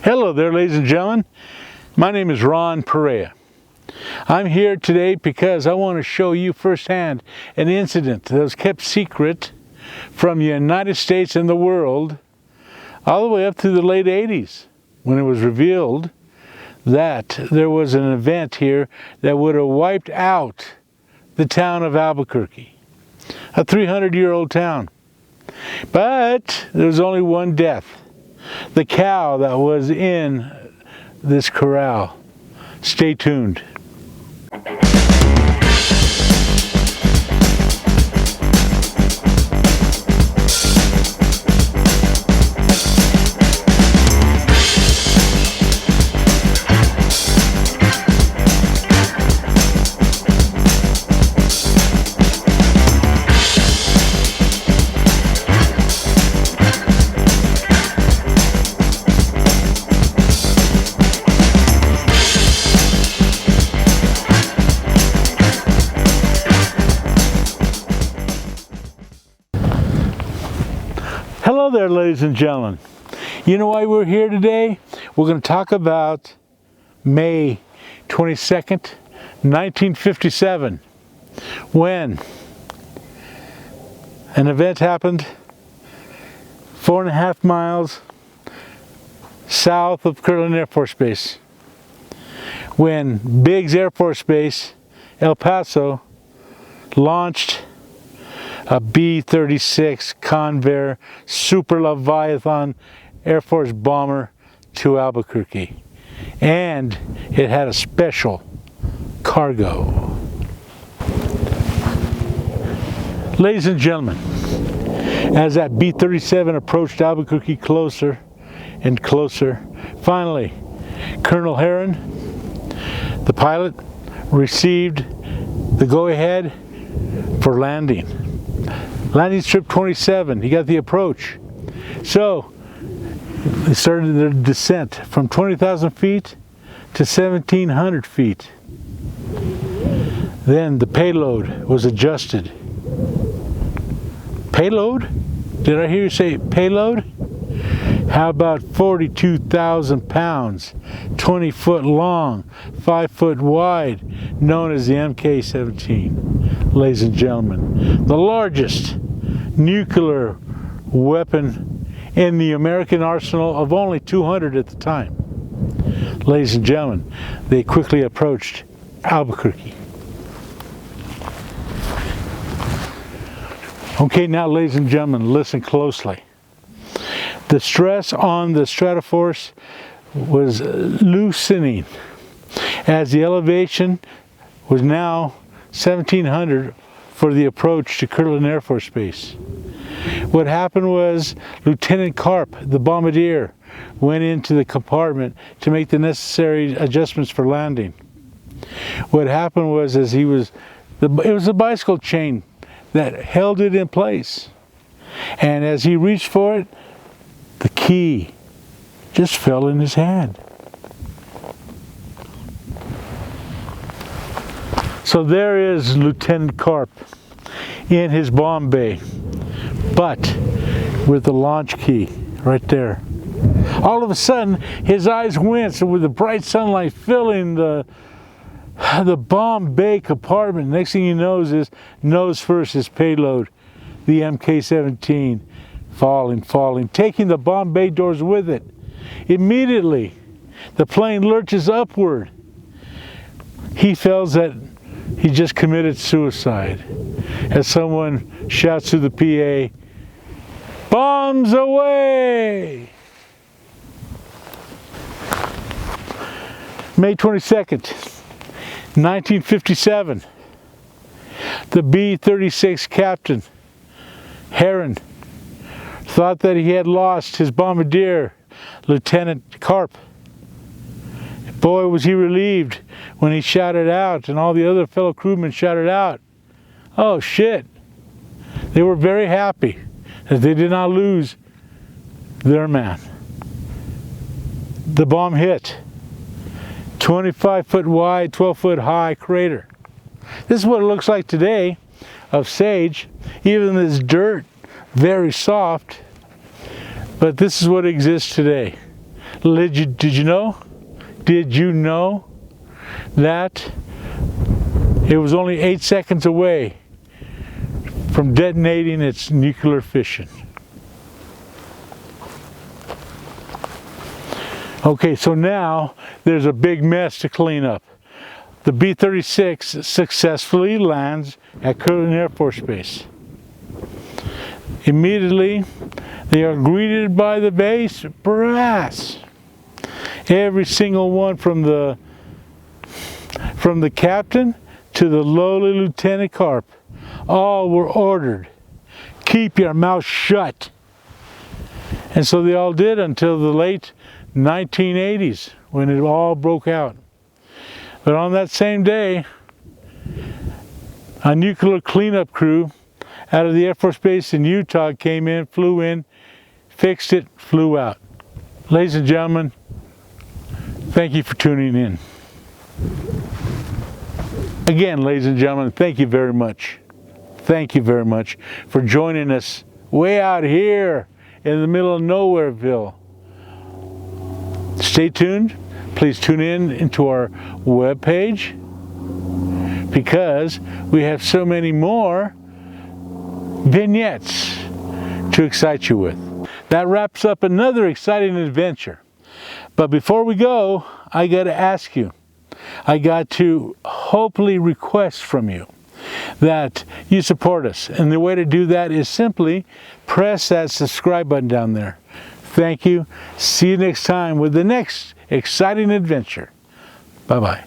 Hello there, ladies and gentlemen. My name is Ron Perea. I'm here today because I want to show you firsthand an incident that was kept secret from the United States and the world all the way up to the late 80s, when it was revealed that there was an event here that would have wiped out the town of Albuquerque, a 300-year-old town. But there was only one death. The cow that was in this corral. Stay tuned. Hello there, ladies and gentlemen. You know why we're here today? We're going to talk about May 22nd, 1957, when an event happened 4.5 miles south of Kirtland Air Force Base, when Briggs Air Force Base, El Paso, launched a B-36 Convair Super Leviathan Air Force bomber to Albuquerque. And it had a special cargo. Ladies and gentlemen, as that B-37 approached Albuquerque closer and closer, finally, Colonel Ronn, the pilot, received the go-ahead for landing. Landing strip 27, he got the approach. So they started their descent from 20,000 feet to 1,700 feet. Then the payload was adjusted. Payload? Did I hear you say payload? How about 42,000 pounds, 20 foot long, 5 foot wide, known as the MK-17. Ladies and gentlemen, the largest nuclear weapon in the American arsenal of only 200 at the time. Ladies and gentlemen, they quickly approached Albuquerque. Okay, now ladies and gentlemen, listen closely. The stress on the Stratoforce was loosening as the elevation was now 1,700 for the approach to Kirtland Air Force Base. What happened was Lieutenant Karp, the bombardier, went into the compartment to make the necessary adjustments for landing. What happened was, as it was a bicycle chain that held it in place, and as he reached for it, the key just fell in his hand. So there is Lieutenant Karp in his bomb bay, but with the launch key right there. All of a sudden, his eyes winced with the bright sunlight filling the bomb bay compartment. Next thing he knows is nose first his payload, the MK-17, falling, taking the bomb bay doors with it. Immediately, the plane lurches upward. He feels that he just committed suicide as someone shouts through the PA, "Bombs away!" May 22nd, 1957, the B-36 captain, Ronn, thought that he had lost his bombardier, Lieutenant Karp. Boy, was he relieved when he shouted out, and all the other fellow crewmen shouted out, "Oh shit." They were very happy that they did not lose their man. The bomb hit 25 foot wide, 12 foot high crater. This is what it looks like today of sage. Even this dirt, very soft, but this is what exists today. Did you know? Did you know that it was only 8 seconds away from detonating its nuclear fission? Okay, so now there's a big mess to clean up. The B-36 successfully lands at Kirtland Air Force Base. Immediately, they are greeted by the base brass. Every single one from the captain to the lowly Lieutenant Carp, all were ordered, keep your mouth shut. And so they all did until the late 1980s when it all broke out. But on that same day, a nuclear cleanup crew out of the Air Force Base in Utah came in, flew in, fixed it, flew out. Ladies and gentlemen, thank you for tuning in. Again, ladies and gentlemen, thank you very much. Thank you very much for joining us way out here in the middle of Nowhereville. Stay tuned. Please tune in into our webpage because we have so many more vignettes to excite you with. That wraps up another exciting adventure. But before we go, I got to ask you, I got to hopefully request from you that you support us. And the way to do that is simply press that subscribe button down there. Thank you. See you next time with the next exciting adventure. Bye-bye.